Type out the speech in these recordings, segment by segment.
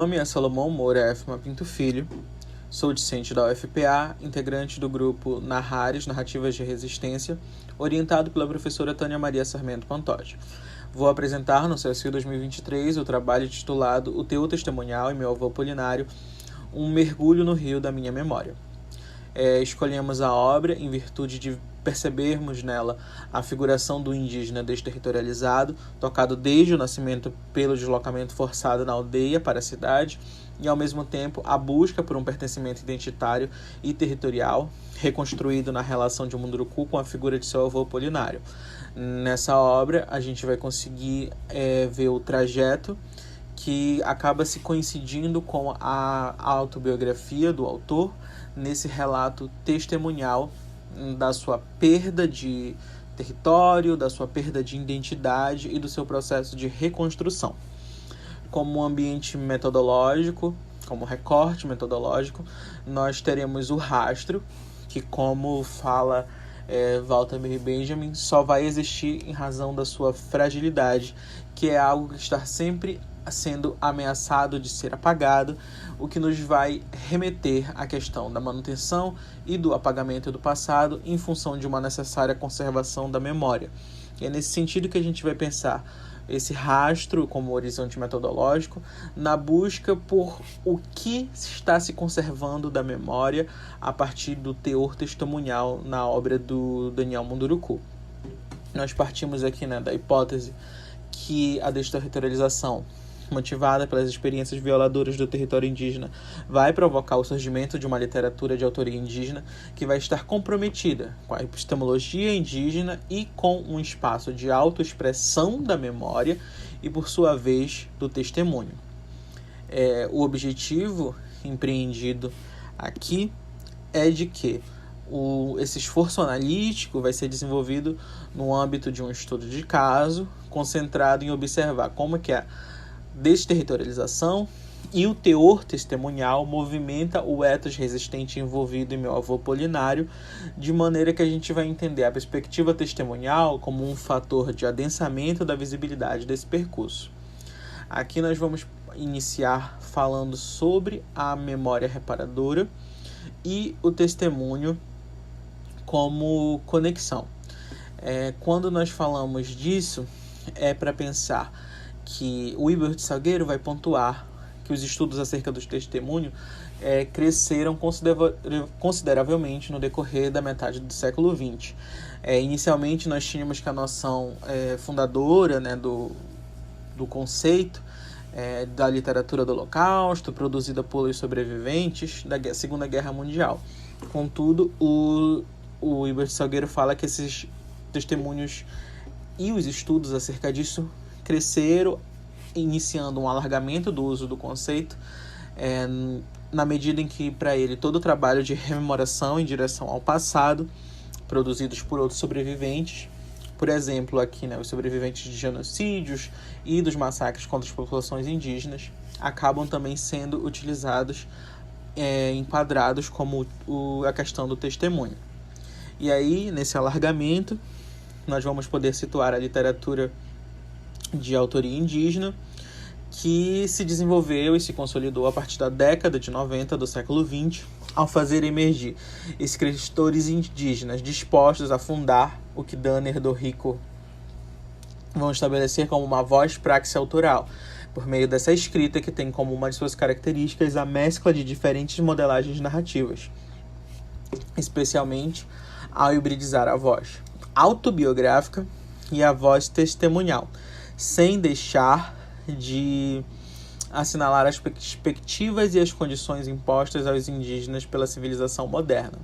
Meu nome é Salomão Moura Efma Pinto Filho, sou discente da UFPA, integrante do grupo Narrares, Narrativas de Resistência, orientado pela professora Tânia Maria Sarmento Pantoja. Vou apresentar no CSU 2023 o trabalho titulado O Teor Testemunhal e Meu Avô Apolinário, um mergulho no rio da minha memória. Escolhemos a obra em virtude de percebermos nela a figuração do indígena desterritorializado, tocado desde o nascimento pelo deslocamento forçado na aldeia para a cidade, e ao mesmo tempo a busca por um pertencimento identitário e territorial, reconstruído na relação de Munduruku com a figura de seu avô Apolinário. Nessa obra a gente vai conseguir ver o trajeto que acaba se coincidindo com a autobiografia do autor, nesse relato testemunhal da sua perda de território, da sua perda de identidade e do seu processo de reconstrução. Como ambiente metodológico, como recorte metodológico, nós teremos o rastro, que, como fala Walter Benjamin, só vai existir em razão da sua fragilidade, que é algo que está sempre sendo ameaçado de ser apagado, o que nos vai remeter à questão da manutenção e do apagamento do passado em função de uma necessária conservação da memória. E é nesse sentido que a gente vai pensar esse rastro como horizonte metodológico na busca por o que está se conservando da memória a partir do teor testemunhal na obra do Daniel Munduruku. Nós partimos aqui da hipótese que a desterritorialização, motivada pelas experiências violadoras do território indígena, vai provocar o surgimento de uma literatura de autoria indígena que vai estar comprometida com a epistemologia indígena e com um espaço de autoexpressão da memória e, por sua vez, do testemunho. O objetivo empreendido aqui é de que esse esforço analítico vai ser desenvolvido no âmbito de um estudo de caso, concentrado em observar como que a desterritorialização e o teor testemunhal movimenta o ethos resistente envolvido em meu avô Apolinário, de maneira que a gente vai entender a perspectiva testemunhal como um fator de adensamento da visibilidade desse percurso. Aqui nós vamos iniciar falando sobre a memória reparadora e o testemunho como conexão. Quando nós falamos disso, é para pensar que o Ibert Salgueiro vai pontuar que os estudos acerca do testemunho cresceram consideravelmente no decorrer da metade do século XX. Inicialmente, nós tínhamos que a noção fundadora do conceito da literatura do Holocausto, produzida pelos sobreviventes da Segunda Guerra Mundial. Contudo, o Ibert Salgueiro fala que esses testemunhos e os estudos acerca disso cresceram, iniciando um alargamento do uso do conceito, na medida em que, para ele, todo o trabalho de rememoração em direção ao passado, produzidos por outros sobreviventes, por exemplo, aqui os sobreviventes de genocídios e dos massacres contra as populações indígenas, acabam também sendo utilizados, enquadrados como a questão do testemunho. E aí, nesse alargamento, nós vamos poder situar a literatura de autoria indígena, que se desenvolveu e se consolidou a partir da década de 90 do século XX, ao fazer emergir escritores indígenas dispostos a fundar o que Danner e Rico vão estabelecer como uma voz praxis autoral, por meio dessa escrita que tem como uma de suas características a mescla de diferentes modelagens narrativas, especialmente ao hibridizar a voz autobiográfica e a voz testemunhal, sem deixar de assinalar as perspectivas e as condições impostas aos indígenas pela civilização moderna.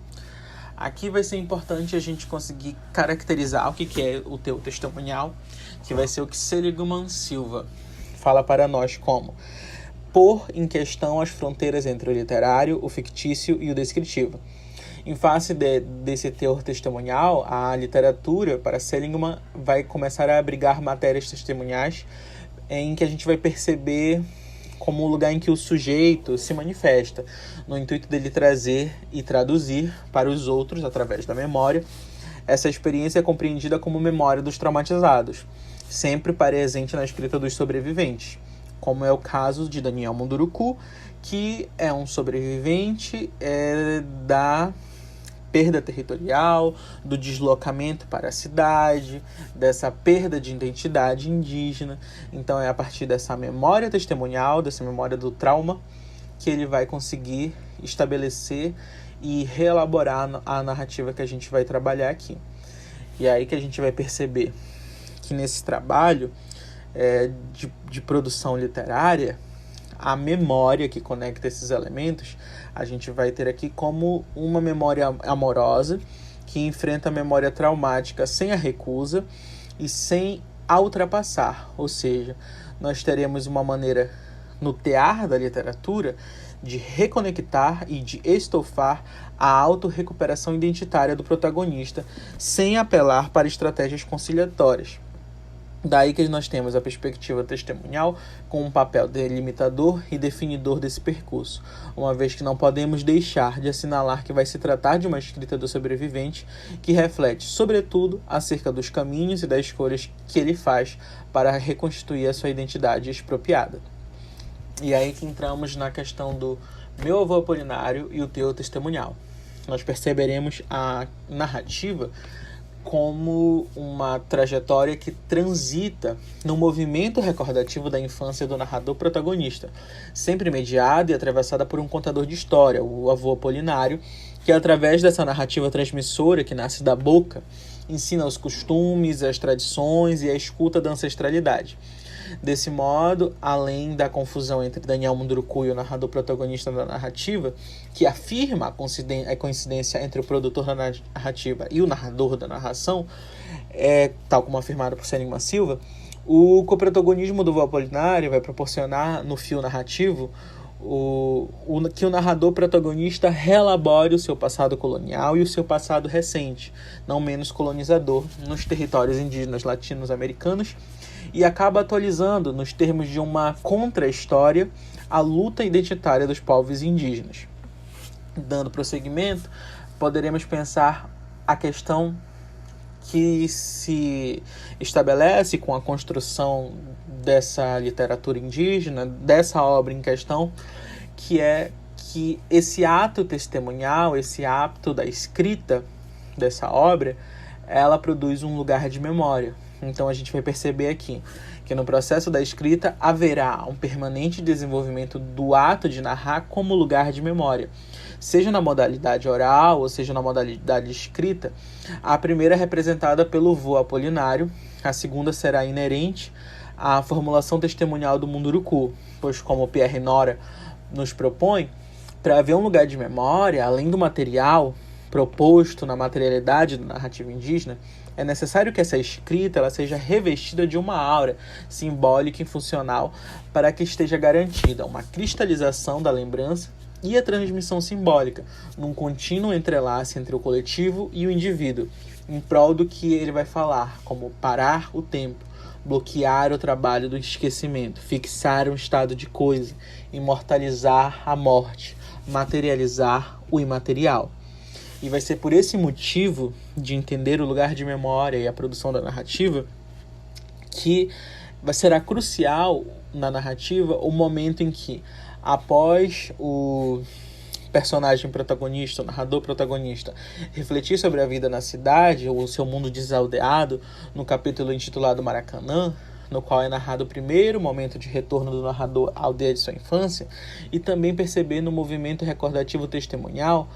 Aqui vai ser importante a gente conseguir caracterizar o que é o teor testemunhal, que vai ser o que Seligman Silva fala para nós como pôr em questão as fronteiras entre o literário, o fictício e o descritivo. Em face desse teor testemunhal, a literatura, para Seligman, vai começar a abrigar matérias testemunhais em que a gente vai perceber como um lugar em que o sujeito se manifesta, no intuito dele trazer e traduzir para os outros, através da memória. Essa experiência é compreendida como memória dos traumatizados, sempre presente na escrita dos sobreviventes, como é o caso de Daniel Munduruku, que é um sobrevivente da perda territorial, do deslocamento para a cidade, dessa perda de identidade indígena. Então é a partir dessa memória testemunhal, dessa memória do trauma, que ele vai conseguir estabelecer e reelaborar a narrativa que a gente vai trabalhar aqui. E é aí que a gente vai perceber que nesse trabalho de produção literária, a memória que conecta esses elementos, a gente vai ter aqui como uma memória amorosa que enfrenta a memória traumática sem a recusa e sem a ultrapassar. Ou seja, nós teremos uma maneira no tear da literatura de reconectar e de estofar a autorrecuperação identitária do protagonista sem apelar para estratégias conciliatórias. Daí que nós temos a perspectiva testemunhal com um papel delimitador e definidor desse percurso, uma vez que não podemos deixar de assinalar que vai se tratar de uma escrita do sobrevivente que reflete, sobretudo, acerca dos caminhos e das escolhas que ele faz para reconstituir a sua identidade expropriada. E aí que entramos na questão do meu avô Apolinário e o teu testemunhal. Nós perceberemos a narrativa como uma trajetória que transita no movimento recordativo da infância do narrador protagonista, sempre mediada e atravessada por um contador de história, o avô Apolinário, que através dessa narrativa transmissora que nasce da boca, ensina os costumes, as tradições e a escuta da ancestralidade. Desse modo, além da confusão entre Daniel Munduruku e o narrador protagonista da narrativa, que afirma a coincidência entre o produtor da narrativa e o narrador da narração, tal como afirmado por Selima Silva, o coprotagonismo do avô Apolinário vai proporcionar no fio narrativo que o narrador protagonista relabore o seu passado colonial e o seu passado recente, não menos colonizador, nos territórios indígenas latino-americanos, e acaba atualizando, nos termos de uma contra-história, a luta identitária dos povos indígenas. Dando prosseguimento, poderemos pensar a questão que se estabelece com a construção dessa literatura indígena, dessa obra em questão, que é que esse ato testemunhal, esse ato da escrita dessa obra, ela produz um lugar de memória. Então a gente vai perceber aqui que no processo da escrita haverá um permanente desenvolvimento do ato de narrar como lugar de memória. Seja na modalidade oral ou seja na modalidade escrita, a primeira é representada pelo vô Apolinário, a segunda será inerente à formulação testemunhal do Munduruku, pois como Pierre Nora nos propõe, para haver um lugar de memória, além do material proposto na materialidade da narrativa indígena, é necessário que essa escrita ela seja revestida de uma aura simbólica e funcional para que esteja garantida uma cristalização da lembrança e a transmissão simbólica, num contínuo entrelace entre o coletivo e o indivíduo, em prol do que ele vai falar, como parar o tempo, bloquear o trabalho do esquecimento, fixar um estado de coisa, imortalizar a morte, materializar o imaterial. E vai ser por esse motivo de entender o lugar de memória e a produção da narrativa que será crucial na narrativa o momento em que, após o personagem protagonista, o narrador protagonista, refletir sobre a vida na cidade, ou o seu mundo desaldeado, no capítulo intitulado Maracanã, no qual é narrado o primeiro momento de retorno do narrador à aldeia de sua infância, e também perceber no movimento recordativo testemunhal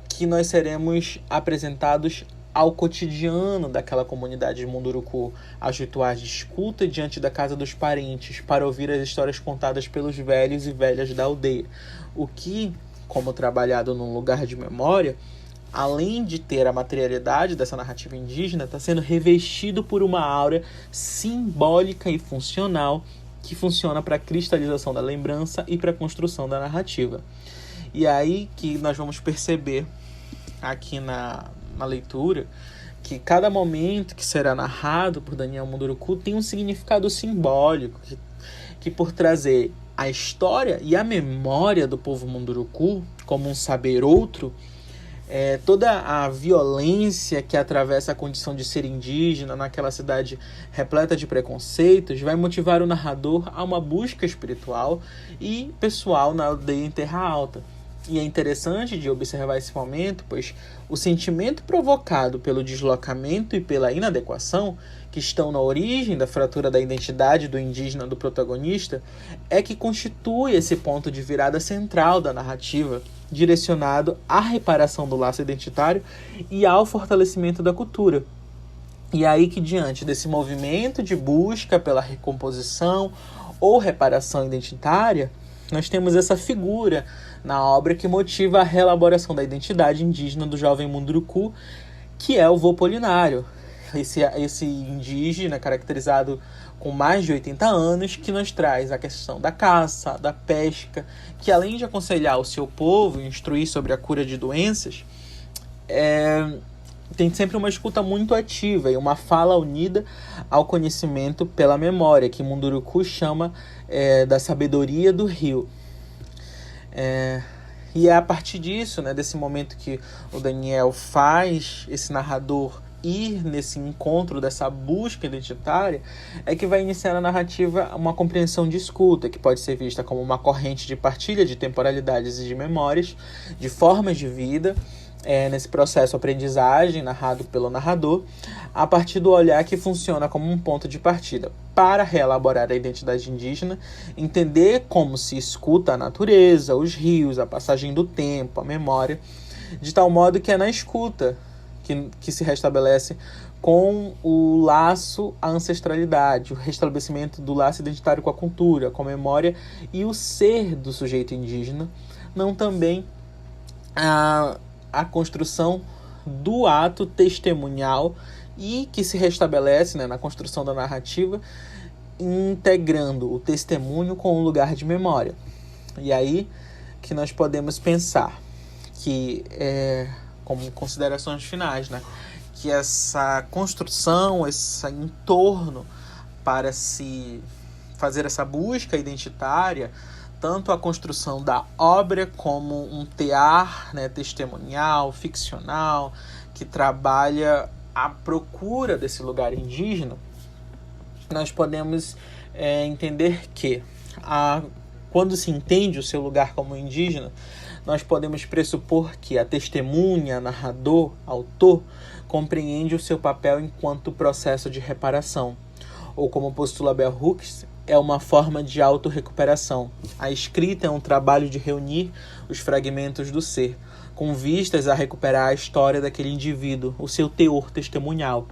que nós seremos apresentados ao cotidiano daquela comunidade de Munduruku, aos rituais de escuta diante da casa dos parentes, para ouvir as histórias contadas pelos velhos e velhas da aldeia. O que, como trabalhado num lugar de memória, além de ter a materialidade dessa narrativa indígena, está sendo revestido por uma aura simbólica e funcional que funciona para a cristalização da lembrança e para a construção da narrativa. E aí que nós vamos perceber aqui na leitura que cada momento que será narrado por Daniel Munduruku tem um significado simbólico que por trazer a história e a memória do povo Munduruku como um saber outro, toda a violência que atravessa a condição de ser indígena naquela cidade repleta de preconceitos vai motivar o narrador a uma busca espiritual e pessoal na aldeia em Terra Alta. E é interessante de observar esse momento, pois o sentimento provocado pelo deslocamento e pela inadequação, que estão na origem da fratura da identidade do indígena do protagonista, é que constitui esse ponto de virada central da narrativa, direcionado à reparação do laço identitário e ao fortalecimento da cultura. E é aí que, diante desse movimento de busca pela recomposição ou reparação identitária, nós temos essa figura na obra que motiva a reelaboração da identidade indígena do jovem Munduruku, que é o vô Polinário. Esse indígena caracterizado com mais de 80 anos, que nos traz a questão da caça, da pesca, que além de aconselhar o seu povo e instruir sobre a cura de doenças, tem sempre uma escuta muito ativa e uma fala unida ao conhecimento pela memória, que Munduruku chama da sabedoria do rio. E é a partir disso, desse momento que o Daniel faz esse narrador ir nesse encontro dessa busca identitária, é que vai iniciar na narrativa uma compreensão de escuta, que pode ser vista como uma corrente de partilha de temporalidades e de memórias, de formas de vida, nesse processo aprendizagem narrado pelo narrador, a partir do olhar que funciona como um ponto de partida para reelaborar a identidade indígena, entender como se escuta a natureza, os rios, a passagem do tempo, a memória, de tal modo que é na escuta que se restabelece com o laço à ancestralidade, o restabelecimento do laço identitário com a cultura, com a memória e o ser do sujeito indígena, não também a construção do ato testemunhal e que se restabelece na construção da narrativa, integrando o testemunho com um lugar de memória. E aí que nós podemos pensar que, como considerações finais, que essa construção, esse entorno para se fazer essa busca identitária, tanto a construção da obra como um tear testemunial, ficcional, que trabalha a procura desse lugar indígena, nós podemos entender que, quando se entende o seu lugar como indígena, nós podemos pressupor que a testemunha, narrador, autor, compreende o seu papel enquanto processo de reparação, ou como postula Bell Hooks, é uma forma de autorrecuperação. A escrita é um trabalho de reunir os fragmentos do ser, com vistas a recuperar a história daquele indivíduo, o seu teor testemunhal.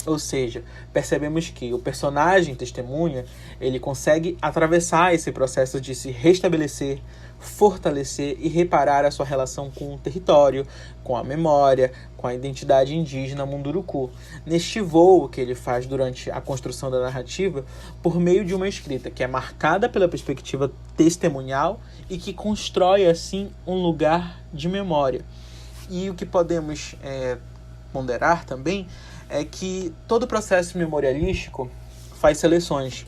Ou seja, percebemos que o personagem testemunha, ele consegue atravessar esse processo de se restabelecer, fortalecer e reparar a sua relação com o território, com a memória, com a identidade indígena Munduruku, neste voo que ele faz durante a construção da narrativa por meio de uma escrita que é marcada pela perspectiva testemunhal e que constrói, assim, um lugar de memória. E o que podemos ponderar também é que todo processo memorialístico faz seleções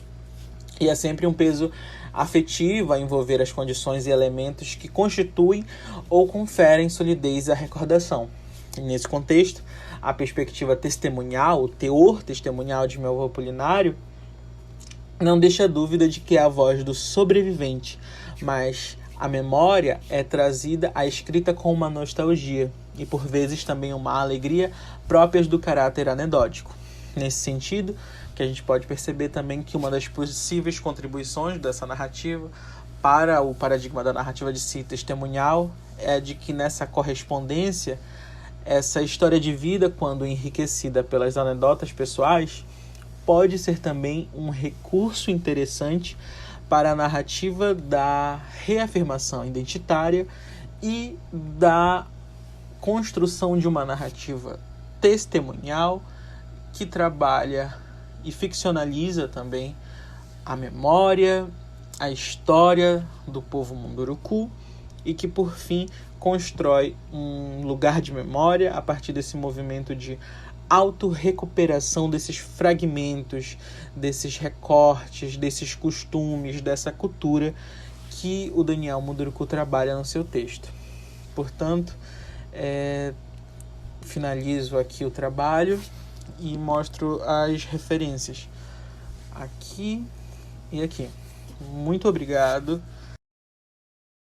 e é sempre um peso afetivo a envolver as condições e elementos que constituem ou conferem solidez à recordação. E nesse contexto, a perspectiva testemunhal, o teor testemunhal de Meu Vô Polinário, não deixa dúvida de que é a voz do sobrevivente, mas a memória é trazida à escrita com uma nostalgia e, por vezes, também uma alegria próprias do caráter anedótico. Nesse sentido, que a gente pode perceber também que uma das possíveis contribuições dessa narrativa para o paradigma da narrativa de si testemunhal é de que nessa correspondência, essa história de vida, quando enriquecida pelas anedotas pessoais, pode ser também um recurso interessante para a narrativa da reafirmação identitária e da construção de uma narrativa testemunhal que trabalha e ficcionaliza também a memória, a história do povo Munduruku e que, por fim, constrói um lugar de memória a partir desse movimento de autorrecuperação desses fragmentos, desses recortes, desses costumes, dessa cultura que o Daniel Munduruku trabalha no seu texto. Portanto, Finalizo aqui o trabalho e mostro as referências aqui e aqui. Muito obrigado